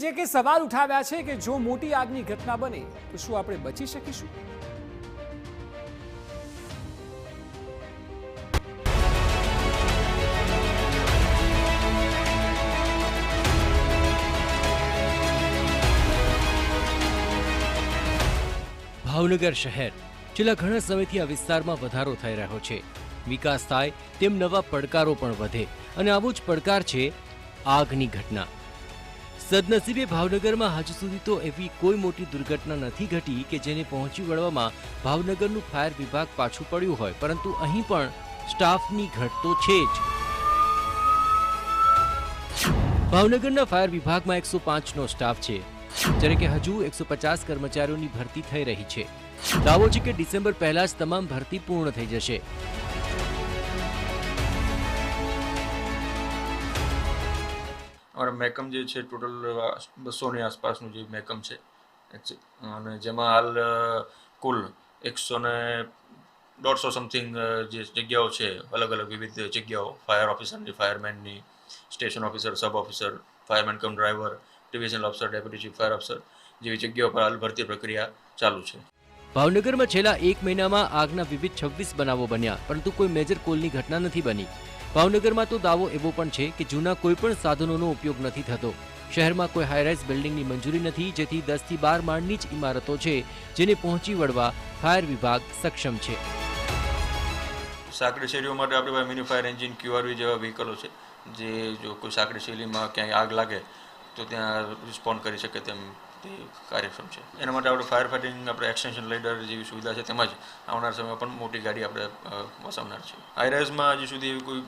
જે કે સવાલ ઉઠાવ્યા છે કે જો મોટી આગની ઘટના બને તો શું આપણે બચી શકીશું? ભાવનગર શહેર છેલ્લા ઘણા સમયથી આ વિસ્તારમાં વધારો થઈ રહ્યો છે. વિકાસ થાય તેમ નવા પડકારો પણ વધે અને આવો જ પડકાર છે આગની ઘટના. સદનસીબે ભાવનગરમાં હજુ સુધી તો એવી કોઈ મોટી દુર્ઘટના નથી ઘટી કે જેને પહોંચી વળવામાં ભાવનગરનું ફાયર વિભાગ પાછું પડ્યું હોય, પરંતુ અહીં પણ સ્ટાફની ઘટ તો છે જ. ભાવનગરના ફાયર વિભાગમાં 105નો સ્ટાફ છે, જ્યારે કે હજુ 150 કર્મચારીઓની ભરતી થઈ રહી છે. દાવો છે કે ડિસેમ્બર પહેલા જ તમામ ભરતી પૂર્ણ થઈ જશે. અમારા મહેકમ જે છે ટોટલ 200ની આસપાસનું જે મહેકમ છે અને જેમાં હાલ કુલ 100 સમથિંગ જે જગ્યાઓ છે, અલગ અલગ વિવિધ જગ્યાઓ, ફાયર ઓફિસરની, ફાયરમેનની, station officer, sub officer, fireman cum driver, divisional officer, deputy chief fire officer જેવી જગ્યાઓ પર હાલ ભરતી પ્રક્રિયા ચાલુ છે. ભાવનગરમાં છેલ્લા એક મહિનામાં આગના વિવિધ 26 બનાવો બન્યા, પરંતુ કોઈ મેજર કોલની ઘટના નથી બની. ભાવનગરમાં તો દાવો એવો પણ છે કે જૂના કોઈ પણ સાધનોનો ઉપયોગ નથી થતો. શહેરમાં કોઈ હાઈરાઇઝ બિલ્ડિંગની મંજૂરી નથી, જેથી 10 થી 12 માળની જ ઇમારતો છે જેને પહોંચી વળવા ફાયર વિભાગ સક્ષમ છે. સાંકડી શેરીઓ માટે આપણી પાસે મિની ફાયર એન્જિન, QRV જેવા વ્હીકલો છે, જે જો કોઈ સાંકડી શેરીમાં ક્યાંય આગ લાગે તો ત્યાં રિસ્પોન્ડ કરી શકે તેમ તે કાર્યક્ષમ છે. એના માટે આપણે ફાયર ફાઇટિંગ, આપણે એક્સટેન્શન લેડર જેવી સુવિધા છે, તેમજ આવનાર સમયમાં પણ મોટી ગાડી આપણે વસાવનાર છે. હાઈરાઇઝમાં હજી સુધી એવી કોઈ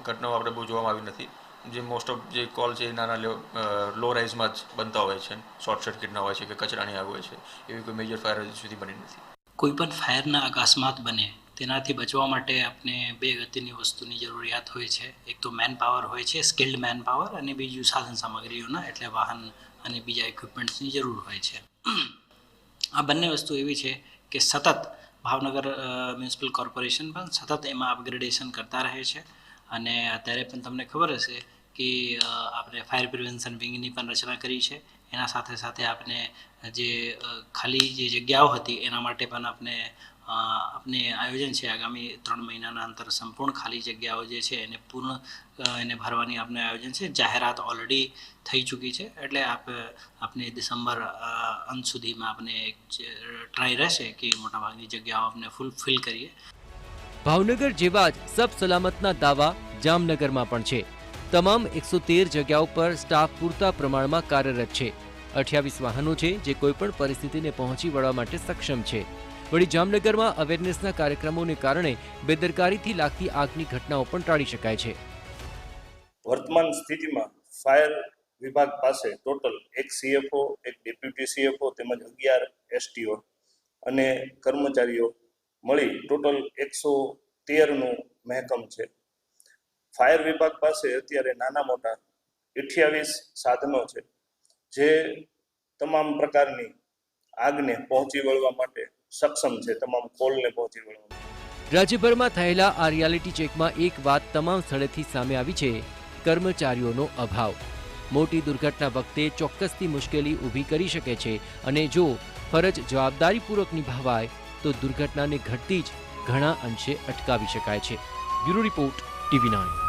ઘટનાઓ આપણે બહુ જોવામાં આવી નથી. જે મોસ્ટ ઓફ જે કોલ છે એ નાના લો રાઇઝમાં જ બનતા હોય છે, શોર્ટ સર્કિટના હોય છે કે કચરાની આગ હોય છે. એવી કોઈ મેજર ફાયર હજી સુધી બની નથી. કોઈ પણ ફાયરના અકસ્માત બને તેનાથી બચવા માટે આપણે બે અગત્યની વસ્તુની જરૂરિયાત હોય છે. એક તો મેન પાવર હોય છે, સ્કિલ્ડ મેન પાવર, અને બીજું સાધન સામગ્રીઓના એટલે વાહન અને બીજા ઇક્વિપમેન્ટ્સની જરૂર હોય છે. આ બંને વસ્તુ એવી છે કે સતત ભાવનગર મ્યુનિસિપલ કોર્પોરેશન પણ સતત એમાં અપગ્રેડેશન કરતા રહે છે. અને અત્યારે પણ તમને ખબર હશે કે આપણે ફાયર પ્રિવેન્શન વિંગની પણ રચના કરી છે. એના સાથે સાથે આપણે જે ખાલી જે જગ્યાઓ હતી એના માટે પણ આપણે આયોજન છે આગામી 3 મહિનાના અંતર સંપૂર્ણ ખાલી જગ્યાઓ જે છે એને ભરવાની આપણે આયોજન છે. જાહેરાત ઓલરેડી થઈ ચૂકી છે, એટલે આપણે ડિસેમ્બર અંત સુધીમાં આપણે એક ટ્રાય રહેશે કે મોટાભાગની જગ્યાઓ આપણે ફૂલફિલ કરીએ. ભાવનગર જેવા જ સબ સલામતના દાવા જામનગરમાં પણ છે. તમામ 113 જગ્યાઓ પર સ્ટાફ પૂરતા પ્રમાણમાં કાર્યરત છે. 28 વાહનો છે જે કોઈપણ પરિસ્થિતિને પહોંચી વળવા માટે સક્ષમ છે. વળી જામનગરમાં અવેરનેસના કાર્યક્રમોને કારણે બેદરકારીથી લાગતી આગની ઘટનાઓ પણ ટાળી શકાય છે. વર્તમાન સ્થિતિમાં ફાયર વિભાગ પાસે ટોટલ 1 CFO, 1 ડેપ્યુટી CFO તેમજ 11 STO અને કર્મચારીઓ મળી ટોટલ 113નું મહેકમ છે. ફાયર વિભાગ પાસે અત્યારે નાના મોટા 28 સાધનો છે, જે તમામ પ્રકારની આગને પહોંચી વળવા માટે સક્ષમ છે, તમામ કોલને પહોંચી વળવા માટે. રાજ્યભરમાં થયેલા આ રિયાલિટી ચેકમાં એક વાત તમામ સ્થળેથી સામે આવી છે: કર્મચારીઓનો અભાવ. મોટી દુર્ઘટના વખતે ચોક્કસથી મુશ્કેલી ઊભી કરી શકે છે, અને જો ફરજ જવાબદારીપૂર્વક નિભાવાય તો દુર્ઘટનાને ઘટતી જ ઘણા અંશે અટકાવી શકાય છે. Bureau report, TV9.